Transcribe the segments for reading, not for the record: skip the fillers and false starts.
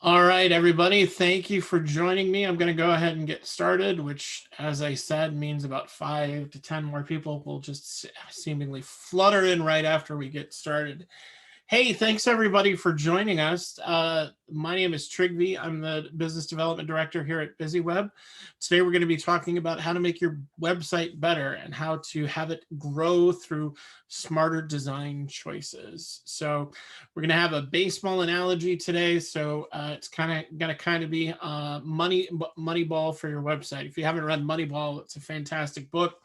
All right, everybody, thank you for joining me. I'm going to go ahead and get started, which, as I said, means about 5 to 10 more people will just seemingly flutter in right after we get started. Hey, thanks everybody for joining us. My name is Trigvi. I'm the Business Development Director here at BusyWeb. Today we're going to be talking about how to make your website better and how to have it grow through smarter design choices. So we're going to have a baseball analogy today. So it's going to be Moneyball for your website. If you haven't read Moneyball, it's a fantastic book.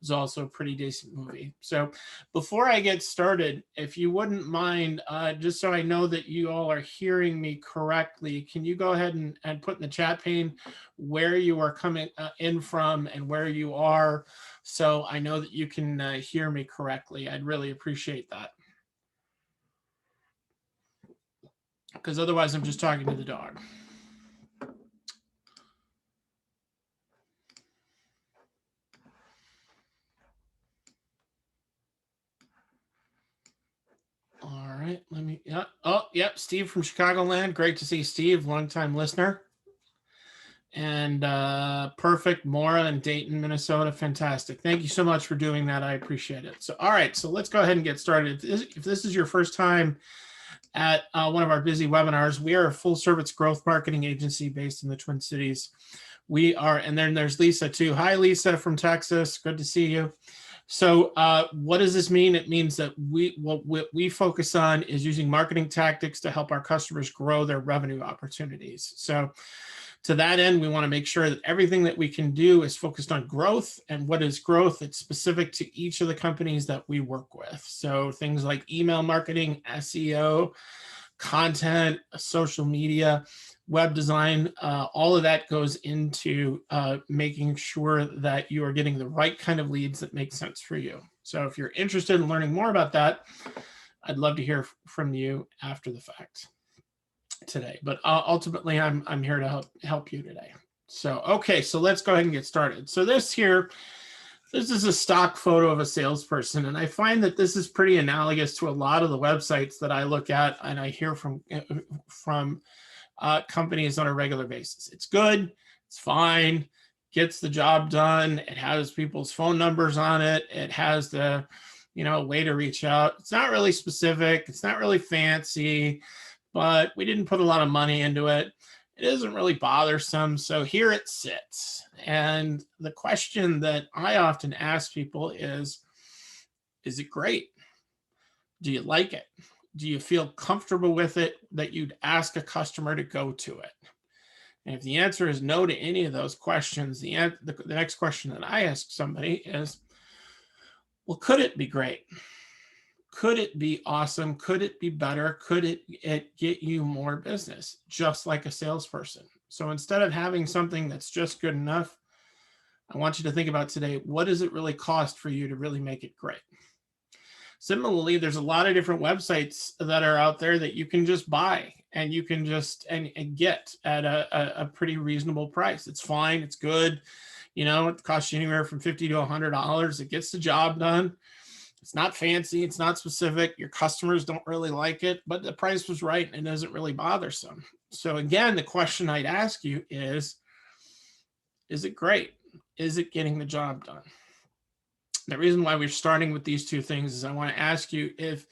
It's also a pretty decent movie. So before I get started, if you wouldn't mind, just so I know that you all are hearing me correctly, can you go ahead and put in the chat pane where you are coming in from and where you are, so I know that you can hear me correctly? I'd really appreciate that. Because otherwise I'm just talking to the dog. All right, let me, yeah. Oh, yep, Steve from Chicagoland. Great to see Steve, longtime listener. And perfect, Maura in Dayton, Minnesota. Fantastic. Thank you so much for doing that. I appreciate it. So, all right, so let's go ahead and get started. If this is your first time at one of our busy webinars, we are a full service growth marketing agency based in the Twin Cities. We are, and then there's Lisa too. Hi, Lisa from Texas. Good to see you. So what does this mean? It means that what we focus on is using marketing tactics to help our customers grow their revenue opportunities. So to that end, we want to make sure that everything that we can do is focused on growth. And what is growth? It's specific to each of the companies that we work with. So things like email marketing, SEO, content, social media, web design, all of that goes into making sure that you are getting the right kind of leads that make sense for you. So if you're interested in learning more about that, I'd love to hear from you after the fact today. But ultimately, I'm here to help you today. So, okay, so let's go ahead and get started. So this is a stock photo of a salesperson, and I find that this is pretty analogous to a lot of the websites that I look at and I hear from companies on a regular basis. It's good, it's fine, gets the job done. It has people's phone numbers on it. It has the, way to reach out. It's not really specific. It's not really fancy, but we didn't put a lot of money into it. It isn't really bothersome. So here it sits. And the question that I often ask people is it great? Do you like it? Do you feel comfortable with it that you'd ask a customer to go to it? And if the answer is no to any of those questions, the next question that I ask somebody is, well, could it be great? Could it be awesome? Could it be better? Could it get you more business, just like a salesperson? So instead of having something that's just good enough, I want you to think about today, what does it really cost for you to really make it great? Similarly, there's a lot of different websites that are out there that you can just buy and you can just and get at a pretty reasonable price. It's fine. It's good. It costs you anywhere from $50 to $100. It gets the job done. It's not fancy. It's not specific. Your customers don't really like it, but the price was right and it doesn't really bothersome. So again, the question I'd ask you is it great? Is it getting the job done? The reason why we're starting with these two things is I want to ask you, if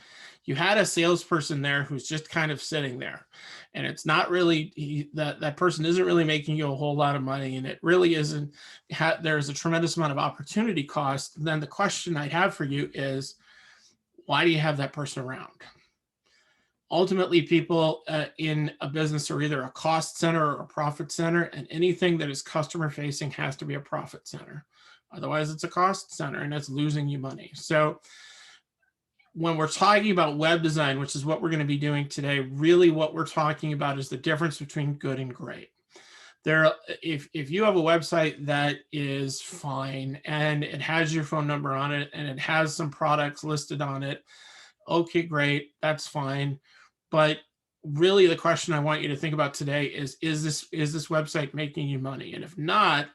you had a salesperson there who's just kind of sitting there and it's not really, that person isn't really making you a whole lot of money, and it really isn't, there's a tremendous amount of opportunity cost, then the question I'd have for you is, why do you have that person around? Ultimately, people in a business are either a cost center or a profit center, and anything that is customer facing has to be a profit center. Otherwise, it's a cost center and it's losing you money. So when we're talking about web design, which is what we're going to be doing today, really what we're talking about is the difference between good and great. If you have a website that is fine and it has your phone number on it and it has some products listed on it, okay, great, that's fine. But really the question I want you to think about today is this website making you money? And if not,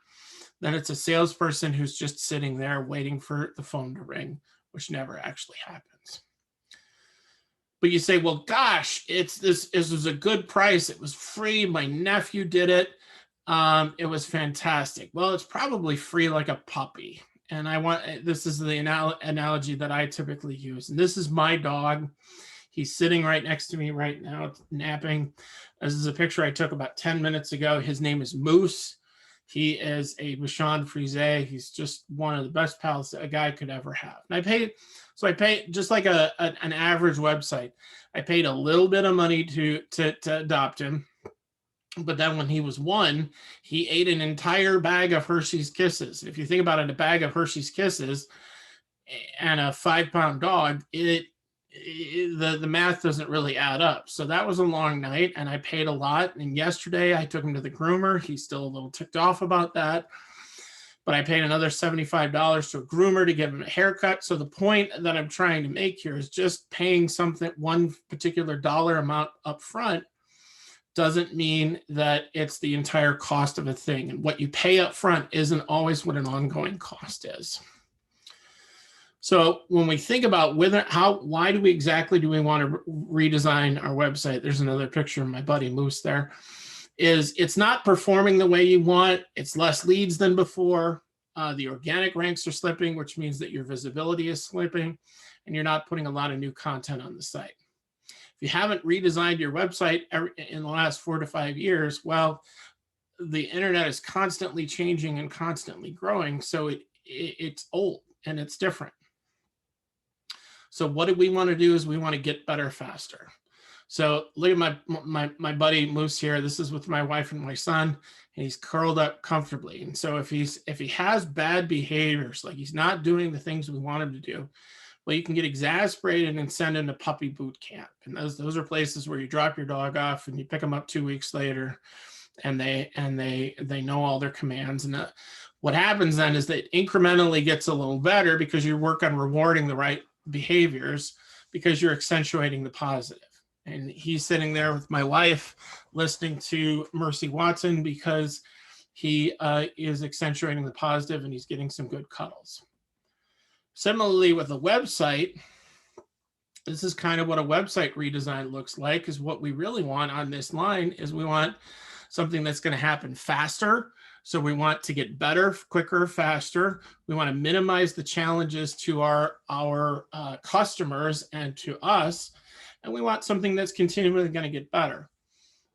then it's a salesperson who's just sitting there waiting for the phone to ring, which never actually happens. but you say, well, gosh, this was a good price. It was free. My nephew did it. It was fantastic. Well, it's probably free like a puppy. And this is the analogy that I typically use. And this is my dog. He's sitting right next to me right now, napping. This is a picture I took about 10 minutes ago. His name is Moose. He is a Bichon Frise. He's just one of the best pals a guy could ever have. And I paid just like an average website. I paid a little bit of money to adopt him. But then when he was 1, he ate an entire bag of Hershey's Kisses. If you think about it, a bag of Hershey's Kisses and a 5-pound dog, the math doesn't really add up. So that was a long night, and I paid a lot. And yesterday I took him to the groomer. He's still a little ticked off about that. But I paid another $75 to a groomer to give him a haircut. So the point that I'm trying to make here is just paying one particular dollar amount up front doesn't mean that it's the entire cost of a thing. And what you pay up front isn't always what an ongoing cost is. So when we think about why do we want to redesign our website? There's another picture of my buddy Moose there. It's not performing the way you want. It's less leads than before. The organic ranks are slipping, which means that your visibility is slipping, and you're not putting a lot of new content on the site. If you haven't redesigned your website in the last 4 to 5 years, well, the internet is constantly changing and constantly growing. So it's old and it's different. So what do we want to do is we want to get better faster. So look at my buddy Moose here. This is with my wife and my son, and he's curled up comfortably. And so if he has bad behaviors, like he's not doing the things we want him to do, well, you can get exasperated and send him to puppy boot camp. And those are places where you drop your dog off and you pick them up 2 weeks later, and they know all their commands. And what happens then is that incrementally gets a little better because you work on rewarding the right behaviors because you're accentuating the positive. And he's sitting there with my wife listening to Mercy Watson because he is accentuating the positive and he's getting some good cuddles. Similarly with a website, this is kind of what a website redesign looks like. Is what we really want on this line is we want something that's going to happen faster. So we want to get better, quicker, faster. We want to minimize the challenges to our customers and to us. And we want something that's continually going to get better.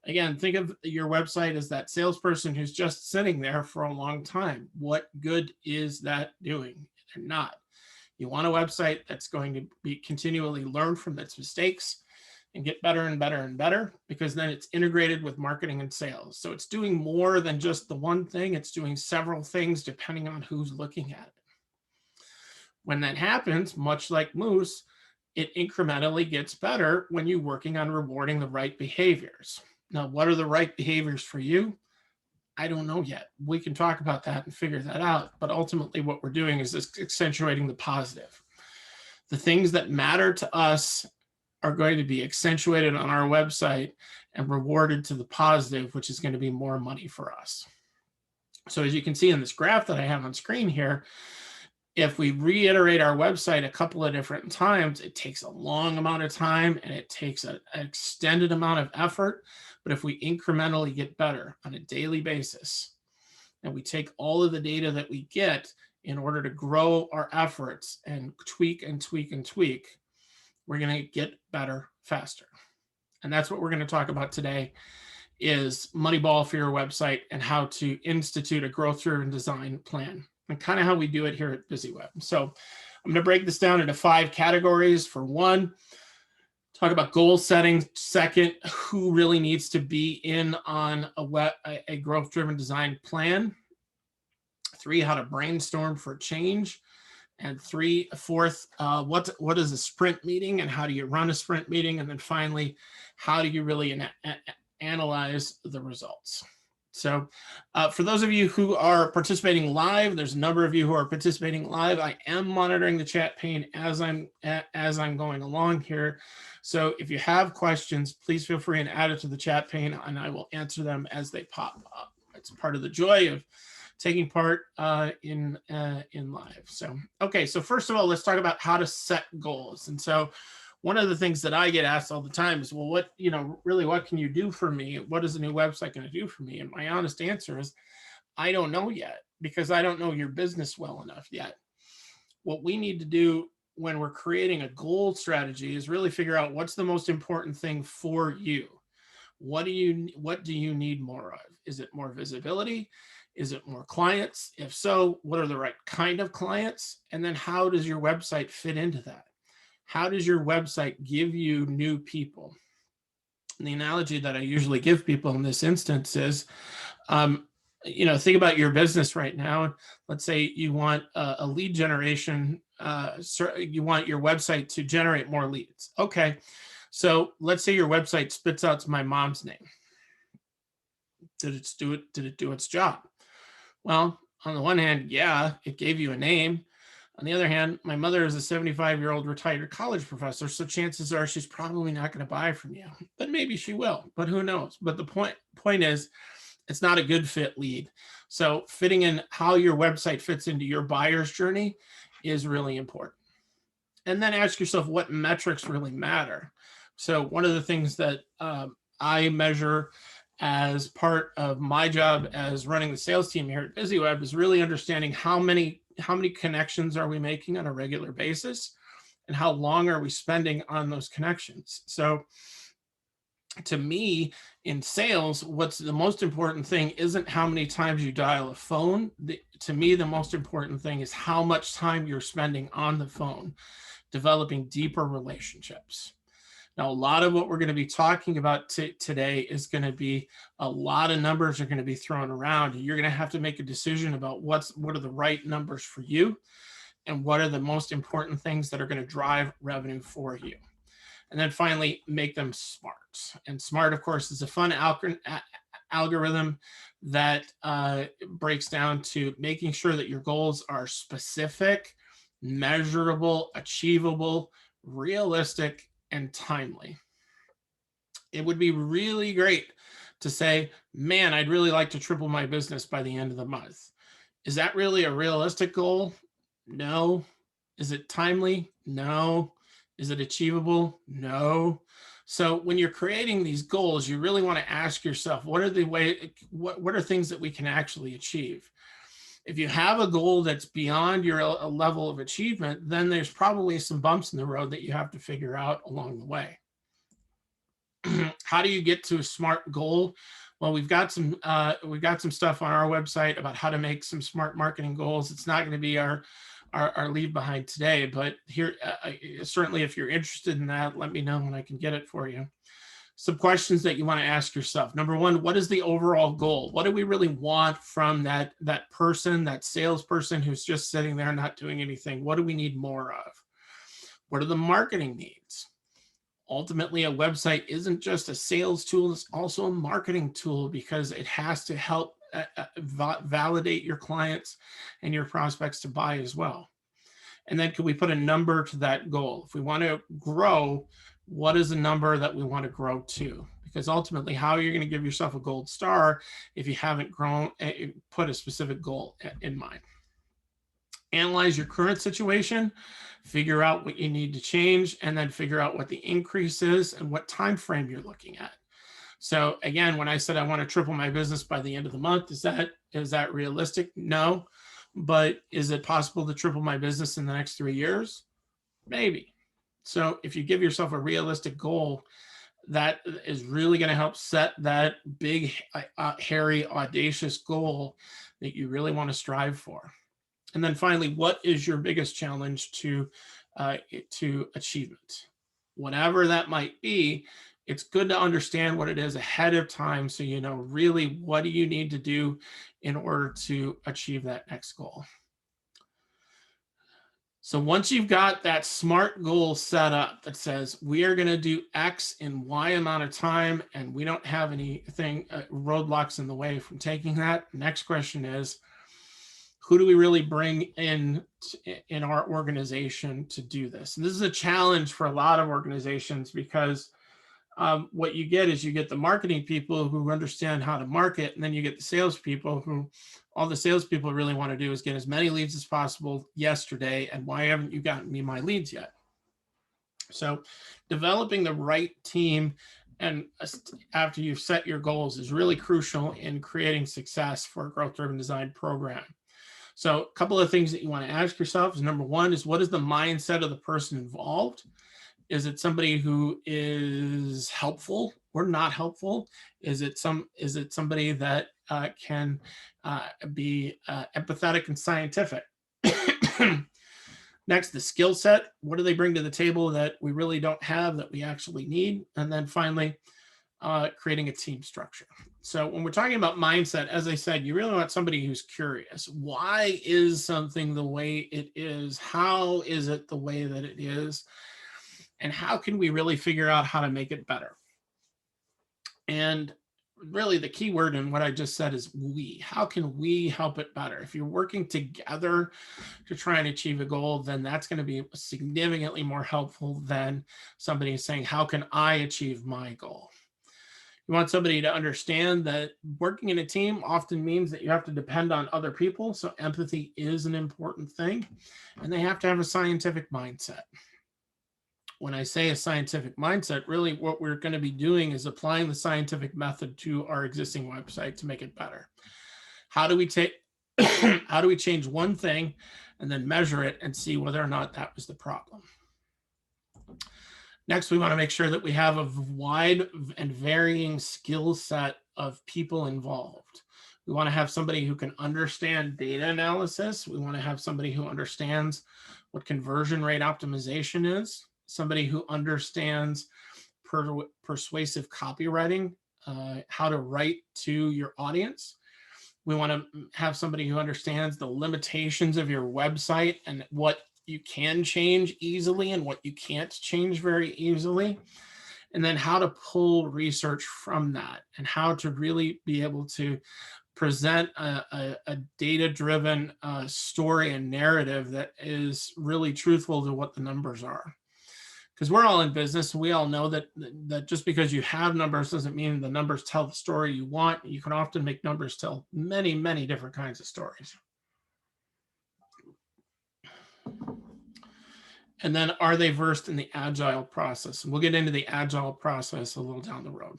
Again, think of your website as that salesperson who's just sitting there for a long time. What good is that doing? They're not. You want a website that's going to be continually learn from its mistakes and get better and better and better, because then it's integrated with marketing and sales. So it's doing more than just the one thing. It's doing several things depending on who's looking at it. When that happens, much like Moose, it incrementally gets better when you're working on rewarding the right behaviors. Now, what are the right behaviors for you? I don't know yet. We can talk about that and figure that out. But ultimately, what we're doing is accentuating the positive. The things that matter to us are going to be accentuated on our website and rewarded to the positive, which is going to be more money for us. So as you can see in this graph that I have on screen here, if we reiterate our website a couple of different times, it takes a long amount of time and it takes an extended amount of effort. But if we incrementally get better on a daily basis, and we take all of the data that we get in order to grow our efforts and tweak and tweak and tweak, we're going to get better faster. And that's what we're going to talk about today is Moneyball for your website and how to institute a growth-driven design plan, and kind of how we do it here at BusyWeb. So I'm going to break this down into 5 categories. For 1, talk about goal setting. 2, who really needs to be in on a growth-driven design plan. 3, how to brainstorm for change. And 4th, what is a sprint meeting and how do you run a sprint meeting? And then finally, how do you really analyze the results? So for those of you who are participating live, there's a number of you who are participating live. I am monitoring the chat pane as I'm going along here. So if you have questions, please feel free and add it to the chat pane and I will answer them as they pop up. It's part of the joy of taking part in live. So, okay, so first of all, let's talk about how to set goals. And so one of the things that I get asked all the time is, well, what, really, what can you do for me? What is a new website going to do for me? And my honest answer is, I don't know yet, because I don't know your business well enough yet. What we need to do when we're creating a goal strategy is really figure out what's the most important thing for you. What do you need more of? Is it more visibility? Is it more clients? If so, what are the right kind of clients? And then how does your website fit into that? How does your website give you new people? And the analogy that I usually give people in this instance is, think about your business right now. Let's say you want a lead generation. You want your website to generate more leads. Okay. So let's say your website spits out my mom's name. Did it do its job? Well, on the one hand, yeah, it gave you a name. On the other hand, my mother is a 75-year-old retired college professor, so chances are she's probably not going to buy from you. But maybe she will, but who knows? But the point is, it's not a good fit lead. So fitting in how your website fits into your buyer's journey is really important. And then ask yourself what metrics really matter. So one of the things that I measure as part of my job as running the sales team here at BusyWeb is really understanding how many connections are we making on a regular basis, and how long are we spending on those connections. So to me, in sales, what's the most important thing isn't how many times you dial a phone. To me, the most important thing is how much time you're spending on the phone, developing deeper relationships. Now, a lot of what we're going to be talking about today is going to be a lot of numbers are going to be thrown around. You're going to have to make a decision about what are the right numbers for you, and what are the most important things that are going to drive revenue for you. And then finally, make them smart. And SMART, of course, is a fun algorithm that breaks down to making sure that your goals are specific, measurable, achievable, realistic, and timely. It would be really great to say, man, I'd really like to triple my business by the end of the month. Is that really a realistic goal? No. Is it timely? No. Is it achievable? No. So when you're creating these goals, you really want to ask yourself, what are things that we can actually achieve? If you have a goal that's beyond your level of achievement, then there's probably some bumps in the road that you have to figure out along the way. How do you get to a SMART goal? Well, we've got some stuff on our website about how to make some smart marketing goals. It's not going to be our leave behind today, but here, certainly if you're interested in that, let me know and I can get it for you. Some questions that you want to ask yourself. Number one, what is the overall goal? What do we really want from that person, that salesperson who's just sitting there not doing anything? What do we need more of? What are the marketing needs? Ultimately, a website isn't just a sales tool, it's also a marketing tool, because it has to help validate your clients and your prospects to buy as well. And then can we put a number to that goal? If we want to grow, what is the number that we want to grow to? Because ultimately, how are you going to give yourself a gold star if you haven't put a specific goal in mind? Analyze your current situation, figure out what you need to change, and then figure out what the increase is and what time frame you're looking at. So again, when I said I want to triple my business by the end of the month, is that realistic? No. But is it possible to triple my business in the next 3 years? Maybe. So if you give yourself a realistic goal, that is really going to help set that big, hairy, audacious goal that you really want to strive for. And then finally, what is your biggest challenge to achievement? Whatever that might be, it's good to understand what it is ahead of time, so you know really what do you need to do in order to achieve that next goal. So once you've got that SMART goal set up that says we are going to do X in Y amount of time, and we don't have anything roadblocks in the way from taking that, next question is, who do we really bring in our organization to do this? And this is a challenge for a lot of organizations, because what you get is you get the marketing people who understand how to market, and then you get the salespeople who all the salespeople really want to do is get as many leads as possible yesterday. And why haven't you gotten me my leads yet? So developing the right team and after you've set your goals is really crucial in creating success for a growth-driven design program. So a couple of things that you want to ask yourself is, number one is, what is the mindset of the person involved? Is it somebody who is helpful or not helpful? Is it somebody that can be empathetic and scientific? Next, the skill set. What do they bring to the table that we really don't have that we actually need? And then finally, creating a team structure. So when we're talking about mindset, as I said, you really want somebody who's curious. Why is something the way it is? How is it the way that it is? And how can we really figure out how to make it better? And really the key word in what I just said is we. How can we help it better? If you're working together to try and achieve a goal, then that's going to be significantly more helpful than somebody saying, how can I achieve my goal? You want somebody to understand that working in a team often means that you have to depend on other people. So empathy is an important thing, and they have to have a scientific mindset. When I say a scientific mindset, really what we're going to be doing is applying the scientific method to our existing website to make it better. How do we how do we change one thing and then measure it and see whether or not that was the problem? Next, we want to make sure that we have a wide and varying skill set of people involved. We want to have somebody who can understand data analysis. We want to have somebody who understands what conversion rate optimization is, somebody who understands persuasive copywriting, how to write to your audience. We want to have somebody who understands the limitations of your website and what you can change easily and what you can't change very easily. And then how to pull research from that and how to really be able to present a data-driven story and narrative that is really truthful to what the numbers are. Because we're all in business, we all know that just because you have numbers doesn't mean the numbers tell the story you want. You can often make numbers tell many, many different kinds of stories. And then, are they versed in the agile process? And we'll get into the agile process a little down the road.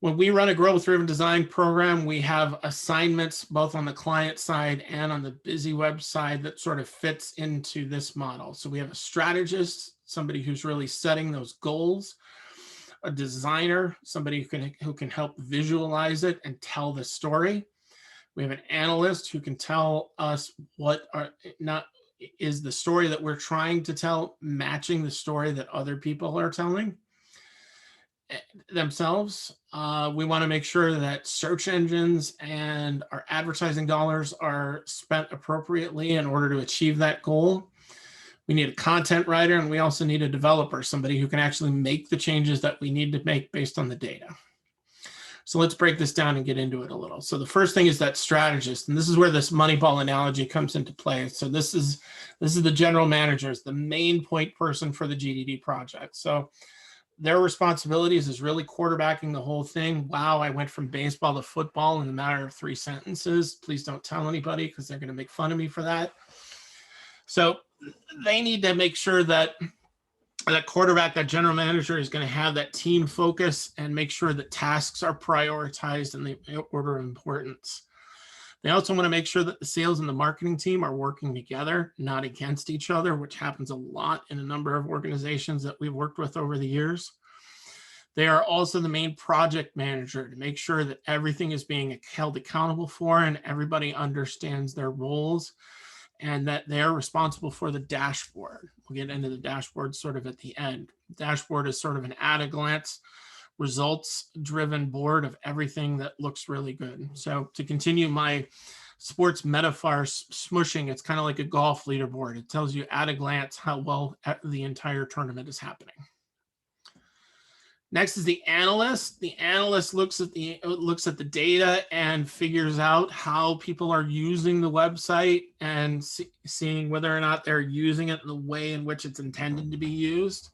When we run a growth-driven design program, we have assignments both on the client side and on the busy web side that sort of fits into this model. So we have a strategist, somebody who's really setting those goals, a designer, somebody who can help visualize it and tell the story. We have an analyst who can tell us what is the story that we're trying to tell matching the story that other people are telling themselves. We want to make sure that search engines and our advertising dollars are spent appropriately in order to achieve that goal. We need a content writer, and we also need a developer, somebody who can actually make the changes that we need to make based on the data. So let's break this down and get into it a little. So the first thing is that strategist, and this is where this Moneyball analogy comes into play. So this is the general manager, is the main point person for the GDD project. So their responsibilities is really quarterbacking the whole thing. Wow, I went from baseball to football in a matter of 3 sentences. Please don't tell anybody because they're going to make fun of me for that. So they need to make sure that that quarterback, that general manager, is going to have that team focus and make sure that tasks are prioritized in the order of importance. They also want to make sure that the sales and the marketing team are working together, not against each other, which happens a lot in a number of organizations that we've worked with over the years. They are also the main project manager to make sure that everything is being held accountable for and everybody understands their roles, and that they're responsible for the dashboard. We'll get into the dashboard sort of at the end. Dashboard is sort of an at-a-glance, results-driven board of everything that looks really good. So to continue my sports metaphor smushing, it's kind of like a golf leaderboard. It tells you at a glance how well the entire tournament is happening. Next is the analyst. The analyst looks at the data and figures out how people are using the website and seeing whether or not they're using it in the way in which it's intended to be used.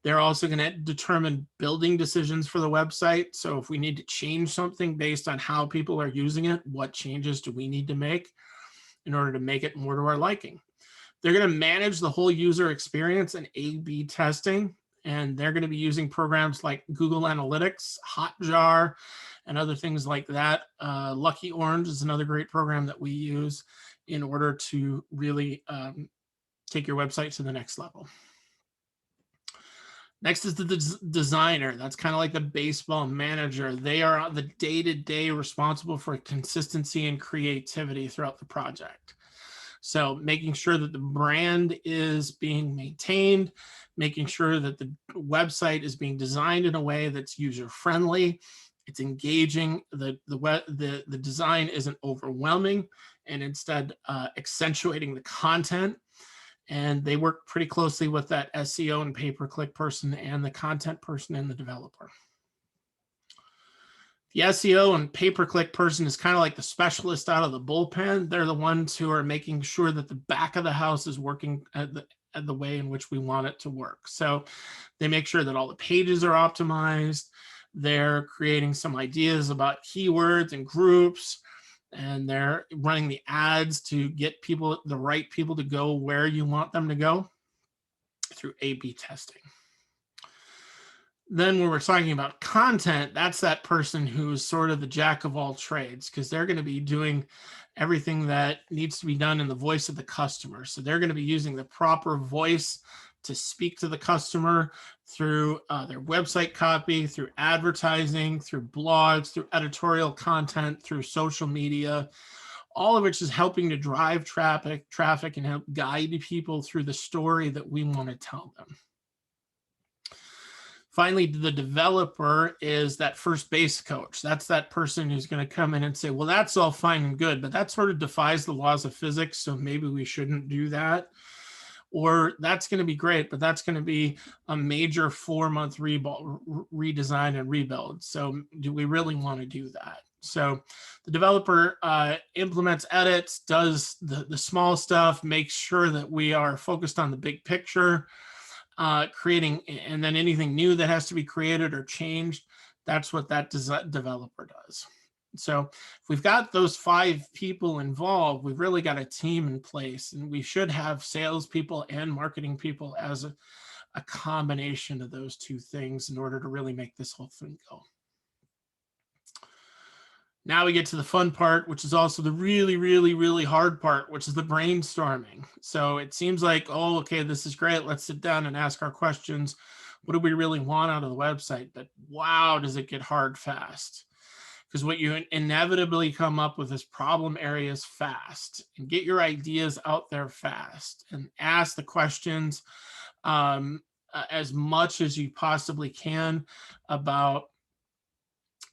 They're also going to determine building decisions for the website. So if we need to change something based on how people are using it, what changes do we need to make in order to make it more to our liking? They're going to manage the whole user experience and A/B testing. And they're going to be using programs like Google Analytics, Hotjar, and other things like that. Lucky Orange is another great program that we use in order to really take your website to the next level. Next is the designer. That's kind of like the baseball manager. They are the day-to-day responsible for consistency and creativity throughout the project. So making sure that the brand is being maintained, making sure that the website is being designed in a way that's user-friendly, it's engaging, the design isn't overwhelming, and instead accentuating the content. And they work pretty closely with that SEO and pay-per-click person and the content person and the developer. The SEO and pay-per-click person is kind of like the specialist out of the bullpen. They're the ones who are making sure that the back of the house is working at the way in which we want it to work. So they make sure that all the pages are optimized. They're creating some ideas about keywords and groups, and they're running the ads to get people, the right people, to go where you want them to go through A/B testing. Then when we're talking about content, that's that person who's sort of the jack of all trades, because they're going to be doing everything that needs to be done in the voice of the customer. So they're going to be using the proper voice to speak to the customer through their website copy, through advertising, through blogs, through editorial content, through social media, all of which is helping to drive traffic and help guide people through the story that we want to tell them. Finally, the developer is that first base coach. That's that person who's going to come in and say, well, that's all fine and good, but that sort of defies the laws of physics, so maybe we shouldn't do that. Or that's going to be great, but that's going to be a major 4-month redesign and rebuild. So do we really want to do that? So the developer implements edits, does the small stuff, makes sure that we are focused on the big picture, creating, and then anything new that has to be created or changed, that's what that developer does. So if we've got those 5 people involved, we've really got a team in place, and we should have salespeople and marketing people as a combination of those 2 things in order to really make this whole thing go. Now we get to the fun part, which is also the really, really, really hard part, which is the brainstorming. So it seems like, oh, okay, this is great. Let's sit down and ask our questions. What do we really want out of the website? But wow, does it get hard fast? Because what you inevitably come up with is problem areas fast, and get your ideas out there fast, and ask the questions as much as you possibly can about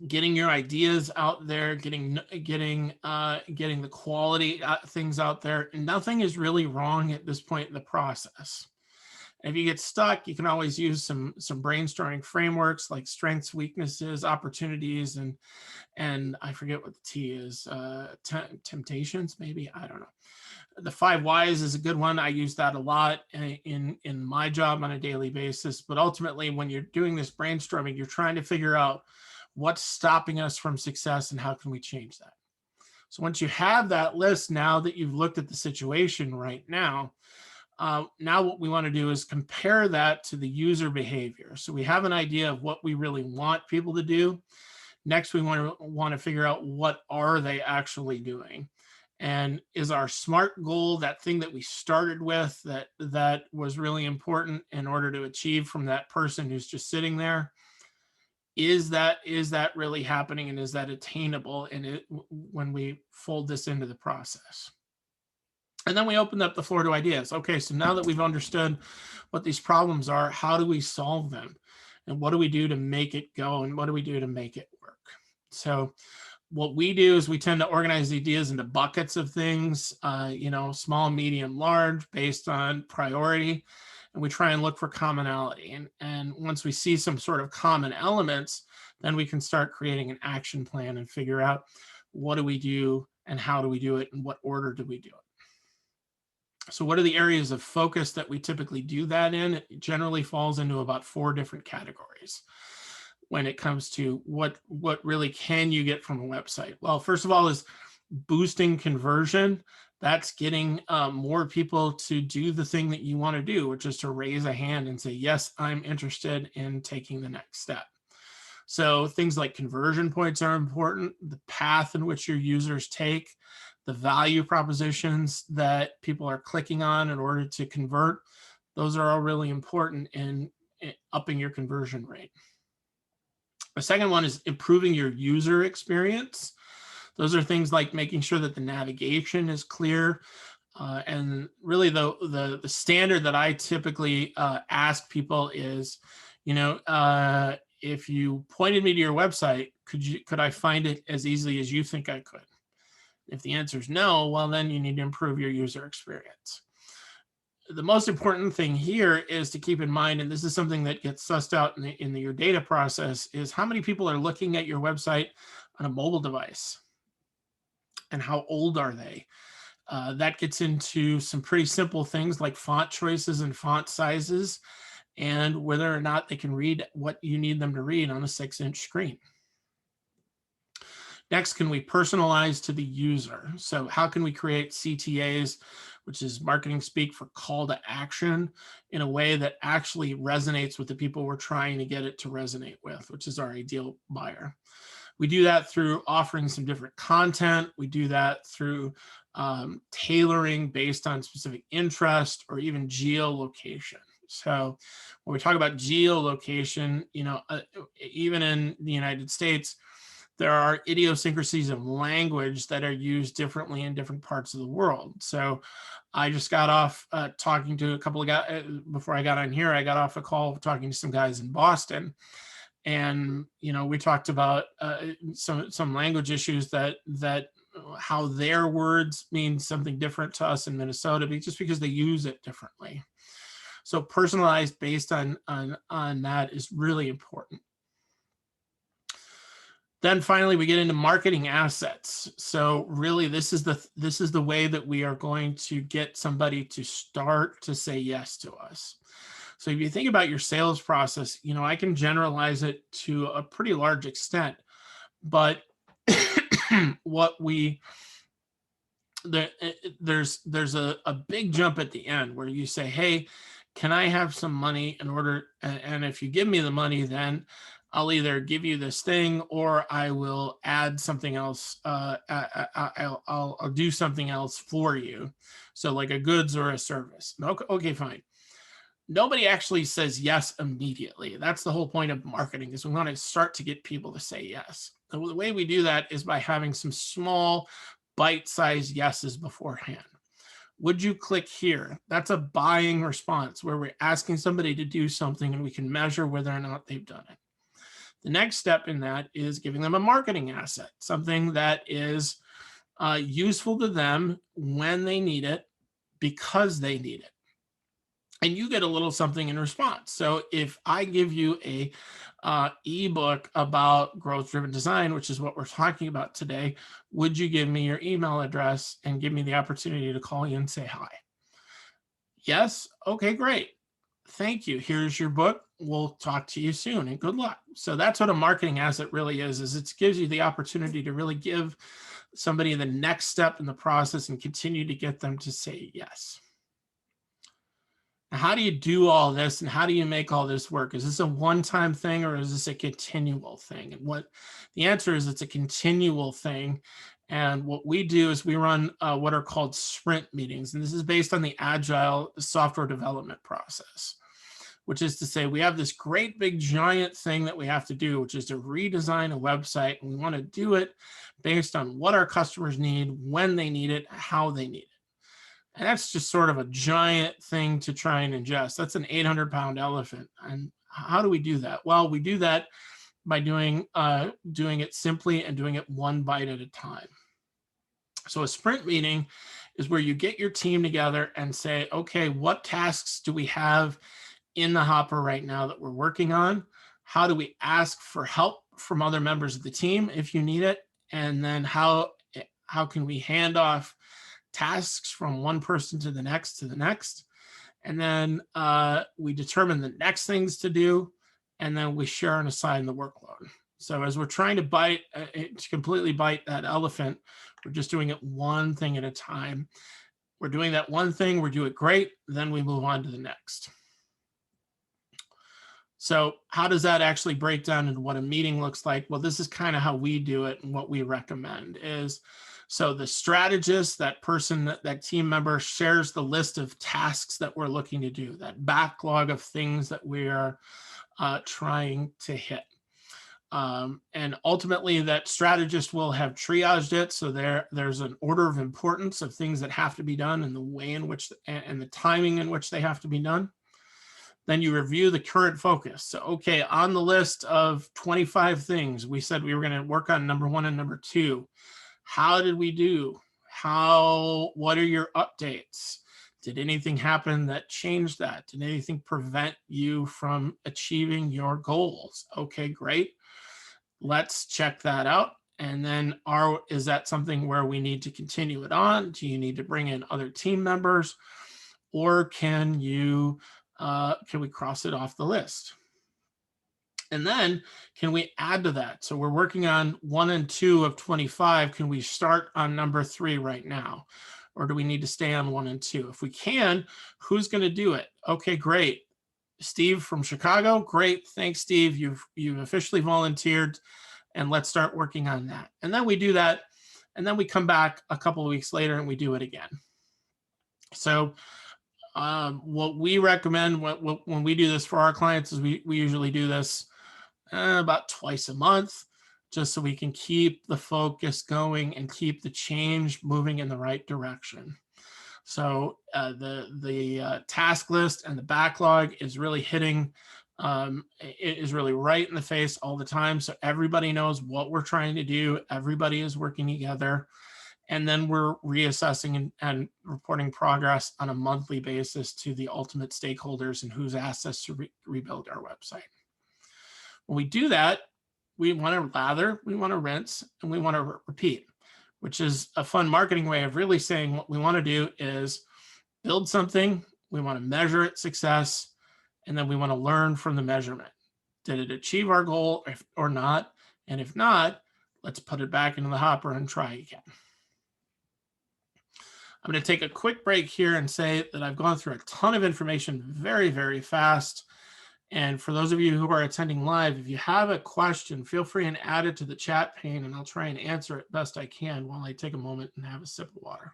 getting your ideas out there, getting the quality things out there. And nothing is really wrong at this point in the process. And if you get stuck, you can always use some brainstorming frameworks like strengths, weaknesses, opportunities, and I forget what the T is, temptations, maybe, I don't know. The 5 whys is a good one. I use that a lot in my job on a daily basis. But ultimately, when you're doing this brainstorming, you're trying to figure out what's stopping us from success and how can we change that. So once you have that list, now that you've looked at the situation right now, now what we want to do is compare that to the user behavior. So we have an idea of what we really want people to do. Next, we want to figure out what are they actually doing. And is our SMART goal, that thing that we started with, that was really important in order to achieve from that person who's just sitting there, is that really happening, and is that attainable when we fold this into the process? And then we open up the floor to ideas. Okay, so now that we've understood what these problems are, how do we solve them? And what do we do to make it go? And what do we do to make it work? So what we do is we tend to organize the ideas into buckets of things, small, medium, large, based on priority. And we try and look for commonality. And once we see some sort of common elements, then we can start creating an action plan and figure out what do we do and how do we do it and what order do we do it. So what are the areas of focus that we typically do that in? It generally falls into about 4 different categories when it comes to what really can you get from a website. Well, first of all is boosting conversion. That's getting more people to do the thing that you want to do, which is to raise a hand and say, yes, I'm interested in taking the next step. So things like conversion points are important, the path in which your users take, the value propositions that people are clicking on in order to convert. Those are all really important in upping your conversion rate. The second one is improving your user experience. Those are things like making sure that the navigation is clear. And really the standard that I typically ask people is, if you pointed me to your website, could I find it as easily as you think I could? If the answer is no, well, then you need to improve your user experience. The most important thing here is to keep in mind, and this is something that gets sussed out in your data process, is how many people are looking at your website on a mobile device and how old are they? That gets into some pretty simple things like font choices and font sizes, and whether or not they can read what you need them to read on a 6-inch screen. Next, can we personalize to the user? So how can we create CTAs, which is marketing speak for call to action, in a way that actually resonates with the people we're trying to get it to resonate with, which is our ideal buyer? We do that through offering some different content. We do that through tailoring based on specific interest or even geolocation. So when we talk about geolocation, even in the United States, there are idiosyncrasies of language that are used differently in different parts of the world. So I just got off talking to a couple of guys before I got on here. I got off a call talking to some guys in Boston. And, we talked about some language issues that how their words mean something different to us in Minnesota, just because they use it differently. So personalized based on that is really important. Then finally, we get into marketing assets. So really, this is the way that we are going to get somebody to start to say yes to us. So if you think about your sales process, I can generalize it to a pretty large extent, but there's a big jump at the end where you say, hey, can I have some money in order, and if you give me the money, then I'll either give you this thing or I will add something else. I'll do something else for you. So like a goods or a service. Okay, fine. Nobody actually says yes immediately. That's the whole point of marketing, is we want to start to get people to say yes. And the way we do that is by having some small bite-sized yeses beforehand. Would you click here? That's a buying response where we're asking somebody to do something and we can measure whether or not they've done it. The next step in that is giving them a marketing asset, something that is useful to them when they need it, because they need it. And you get a little something in response. So if I give you a ebook about growth-driven design, which is what we're talking about today, would you give me your email address and give me the opportunity to call you and say hi? Yes? Okay, great. Thank you. Here's your book. We'll talk to you soon and good luck. So that's what a marketing asset really is it gives you the opportunity to really give somebody the next step in the process and continue to get them to say yes. Now, how do you do all this and how do you make all this work? Is this a one-time thing or is this a continual thing? And what the answer is, it's a continual thing. And what we do is we run what are called sprint meetings. And this is based on the agile software development process, which is to say we have this great big giant thing that we have to do, which is to redesign a website. And we want to do it based on what our customers need, when they need it, how they need it. And that's just sort of a giant thing to try and ingest. That's an 800-pound elephant. And how do we do that? Well, we do that by doing it simply and doing it one bite at a time. So a sprint meeting is where you get your team together and say, okay, what tasks do we have in the hopper right now that we're working on? How do we ask for help from other members of the team if you need it? And then how can we hand off tasks from one person to the next, and then we determine the next things to do, and then we share and assign the workload. So as we're trying to completely bite that elephant, we're just doing it one thing at a time. We're doing that one thing, we do it great, then we move on to the next. So how does that actually break down into what a meeting looks like? Well, this is kind of how we do it, and what we recommend is, so the strategist, that person, that team member shares the list of tasks that we're looking to do, that backlog of things that we are trying to hit. And ultimately that strategist will have triaged it. So there's an order of importance of things that have to be done, and the way in which, and the timing in which they have to be done. Then you review the current focus. So, okay, on the list of 25 things, we said we were going to work on number 1 and number 2. How did we do? What are your updates? Did anything happen that changed that? Did anything prevent you from achieving your goals? Okay, great. Let's check that out. And then is that something where we need to continue it on? Do you need to bring in other team members? Or can we cross it off the list? And then can we add to that? So we're working on 1 and 2 of 25. Can we start on number 3 right now? Or do we need to stay on 1 and 2? If we can, who's going to do it? Okay, great. Steve from Chicago. Great. Thanks, Steve. You've officially volunteered, and let's start working on that. And then we do that. And then we come back a couple of weeks later and we do it again. So what we recommend when we do this for our clients is we usually do this about twice a month, just so we can keep the focus going and keep the change moving in the right direction. So the task list and the backlog is really hitting, it is really right in the face all the time. So everybody knows what we're trying to do. Everybody is working together. And then we're reassessing and reporting progress on a monthly basis to the ultimate stakeholders and who's asked us to rebuild our website. When we do that, we want to lather, we want to rinse, and we want to repeat, which is a fun marketing way of really saying what we want to do is build something, we want to measure its success, and then we want to learn from the measurement. Did it achieve our goal or not? And if not, let's put it back into the hopper and try again. I'm going to take a quick break here and say that I've gone through a ton of information very, very fast. And for those of you who are attending live, if you have a question, feel free and add it to the chat pane, and I'll try and answer it best I can while I take a moment and have a sip of water.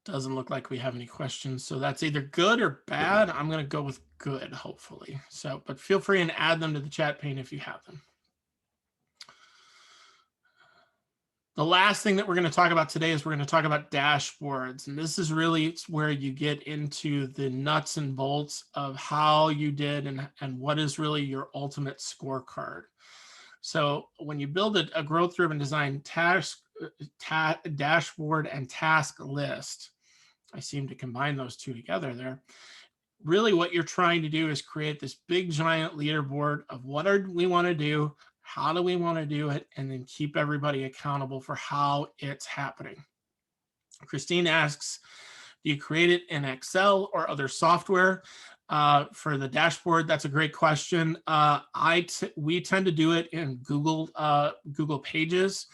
Doesn't look like we have any questions, so that's either good or bad. I'm going to go with good, hopefully. So, but feel free and add them to the chat pane if you have them. The last thing that we're going to talk about today is we're going to talk about dashboards. And this is really where you get into the nuts and bolts of how you did and what is really your ultimate scorecard. So when you build a growth-driven design dashboard and task list, I seem to combine those two together there. Really what you're trying to do is create this big giant leaderboard of what we want to do, how do we want to do it, and then keep everybody accountable for how it's happening. Christine asks, do you create it in Excel or other software for the dashboard? That's a great question. We tend to do it in Google Pages.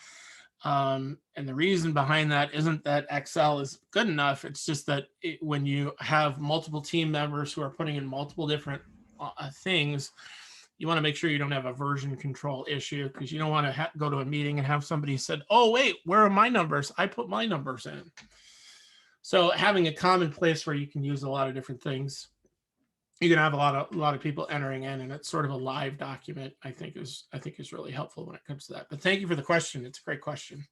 And the reason behind that isn't that Excel is good enough. It's just that when you have multiple team members who are putting in multiple different things, you want to make sure you don't have a version control issue, because you don't want to go to a meeting and have somebody said, oh, wait, where are my numbers? I put my numbers in. So having a common place where you can use a lot of different things, you can have a lot of people entering in, and it's sort of a live document, I think is really helpful when it comes to that. But thank you for the question. It's a great question.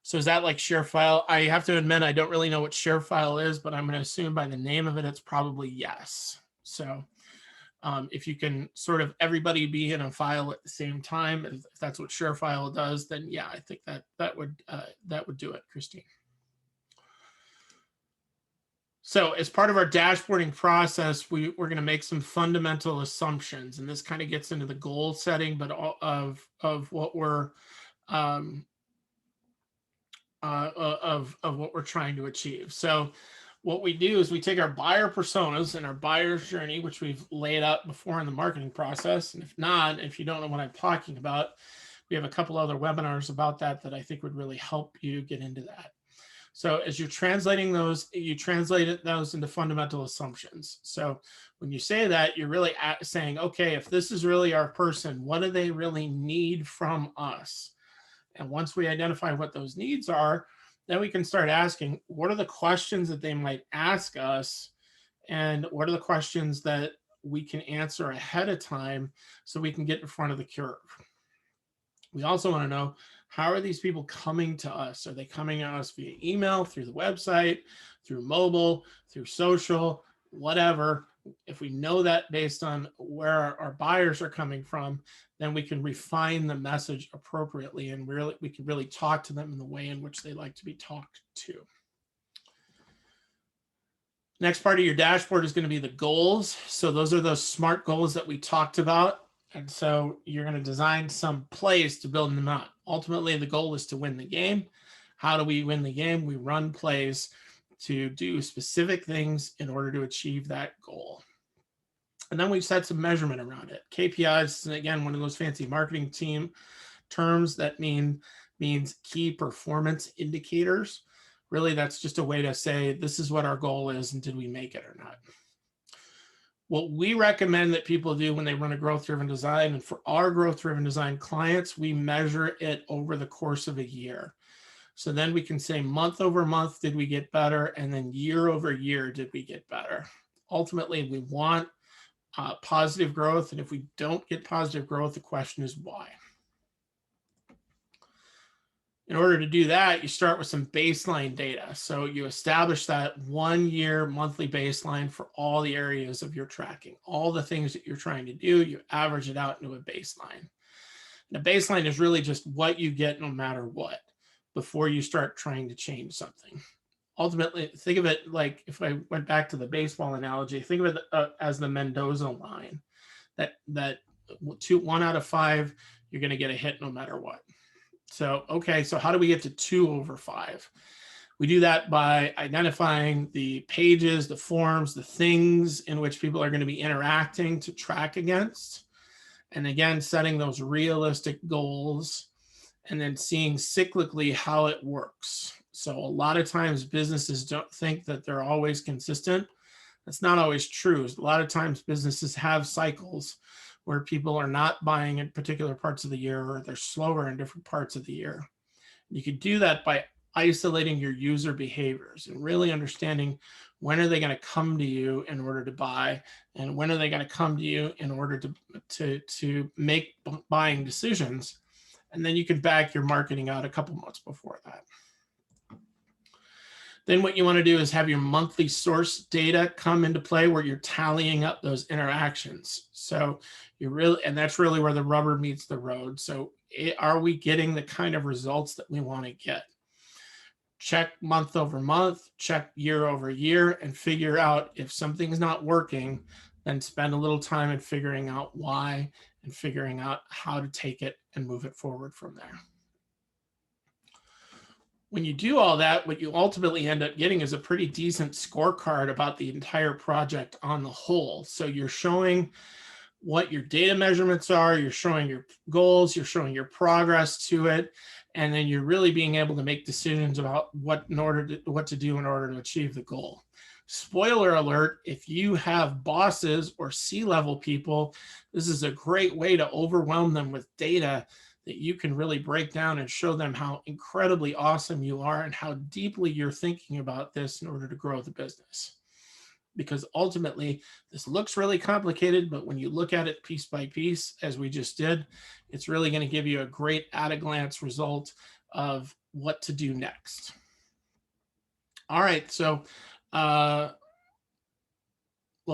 So is that like ShareFile? I have to admit, I don't really know what ShareFile is, but I'm going to assume by the name of it, it's probably yes. So if you can sort of everybody be in a file at the same time, if that's what ShareFile does, then yeah, I think that would do it, Christine. So as part of our dashboarding process, we're going to make some fundamental assumptions, and this kind of gets into the goal setting, but of what we're of what we're trying to achieve. So what we do is we take our buyer personas and our buyer's journey, which we've laid out before in the marketing process. And if not, if you don't know what I'm talking about, we have a couple other webinars about that I think would really help you get into that. So as you're translating those, you translate those into fundamental assumptions. So when you say that, you're really saying, okay, if this is really our person, what do they really need from us? And once we identify what those needs are, then we can start asking, what are the questions that they might ask us? And what are the questions that we can answer ahead of time so we can get in front of the curve? We also want to know, how are these people coming to us? Are they coming to us via email, through the website, through mobile, through social, whatever? If we know that based on where our buyers are coming from, then we can refine the message appropriately, and we can really talk to them in the way in which they like to be talked to. Next part of your dashboard is going to be the goals. So those are those SMART goals that we talked about. And so you're going to design some plays to build them out. Ultimately, the goal is to win the game. How do we win the game? We run plays to do specific things in order to achieve that goal. And then we set some measurement around it. KPIs is, again, one of those fancy marketing team terms that means key performance indicators. Really, that's just a way to say, this is what our goal is, and did we make it or not? What we recommend that people do when they run a growth-driven design, and for our growth-driven design clients, we measure it over the course of a year. So then we can say month over month, did we get better? And then year over year, did we get better? Ultimately, we want positive growth. And if we don't get positive growth, the question is why? In order to do that, you start with some baseline data. So you establish that 1 year monthly baseline for all the areas of your tracking, all the things that you're trying to do, you average it out into a baseline. And a baseline is really just what you get no matter what before you start trying to change something. Ultimately, think of it like, if I went back to the baseball analogy, think of it as the Mendoza line, that 1 out of 5, you're going to get a hit no matter what. So, okay, so how do we get to 2 over 5? We do that by identifying the pages, the forms, the things in which people are going to be interacting to track against. And again, setting those realistic goals and then seeing cyclically how it works. So a lot of times businesses don't think that they're always consistent. That's not always true. A lot of times businesses have cycles where people are not buying in particular parts of the year, or they're slower in different parts of the year. You can do that by isolating your user behaviors and really understanding, when are they going to come to you in order to buy, and when are they going to come to you in order to make buying decisions. And then you can back your marketing out a couple months before that. Then what you want to do is have your monthly source data come into play, where you're tallying up those interactions. So and that's really where the rubber meets the road. So are we getting the kind of results that we want to get? Check month over month, check year over year, and figure out if something's not working, then spend a little time in figuring out why and figuring out how to take it and move it forward from there. When you do all that, what you ultimately end up getting is a pretty decent scorecard about the entire project on the whole. So you're showing what your data measurements are, you're showing your goals, you're showing your progress to it, and then you're really being able to make decisions about what to do in order to achieve the goal. Spoiler alert, if you have bosses or C-level people, this is a great way to overwhelm them with data that you can really break down and show them how incredibly awesome you are and how deeply you're thinking about this in order to grow the business. Because ultimately, this looks really complicated, but when you look at it piece by piece, as we just did, it's really going to give you a great at-a-glance result of what to do next. All right, so, well,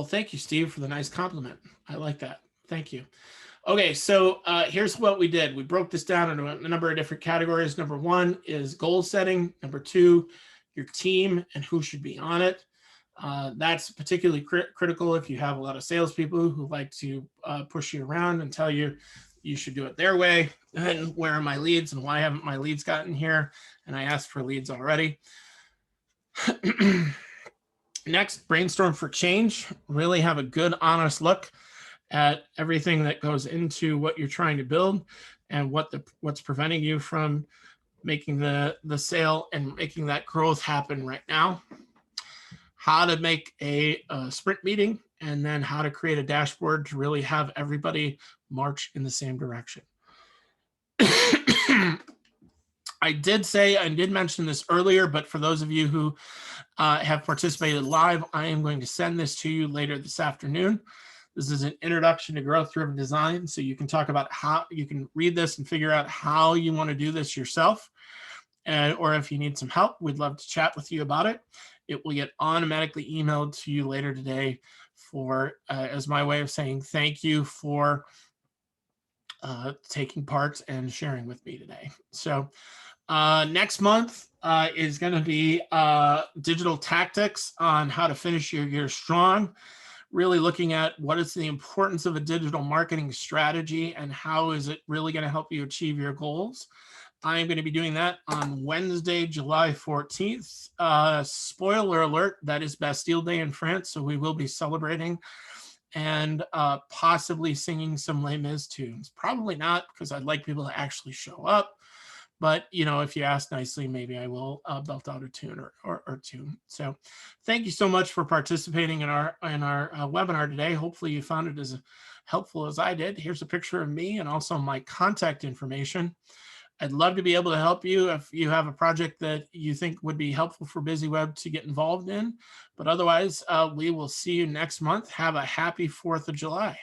thank you, Steve, for the nice compliment. I like that. Thank you. Okay, so here's what we did. We broke this down into a number of different categories. Number 1 is goal setting. Number 2, your team and who should be on it. That's particularly critical if you have a lot of salespeople who like to push you around and tell you you should do it their way. And where are my leads and why haven't my leads gotten here? And I asked for leads already. Next, brainstorm for change. Really have a good, honest look at everything that goes into what you're trying to build and what's preventing you from making the sale and making that growth happen right now. How to make a sprint meeting, and then how to create a dashboard to really have everybody march in the same direction. I did mention this earlier, but for those of you who have participated live, I am going to send this to you later this afternoon. This is an introduction to growth-driven design, so you can talk about how you can read this and figure out how you want to do this yourself. Or if you need some help, we'd love to chat with you about it. It will get automatically emailed to you later today for as my way of saying thank you for taking part and sharing with me today. So next month is going to be digital tactics on how to finish your year strong. Really looking at what is the importance of a digital marketing strategy and how is it really going to help you achieve your goals. I am going to be doing that on Wednesday, July 14th. Spoiler alert, that is Bastille Day in France, so we will be celebrating and possibly singing some Les Mis tunes. Probably not, because I'd like people to actually show up. But, you know, if you ask nicely, maybe I will belt out a tune or two. So thank you so much for participating in our webinar today. Hopefully you found it as helpful as I did. Here's a picture of me and also my contact information. I'd love to be able to help you if you have a project that you think would be helpful for BusyWeb to get involved in. But otherwise, we will see you next month. Have a happy 4th of July.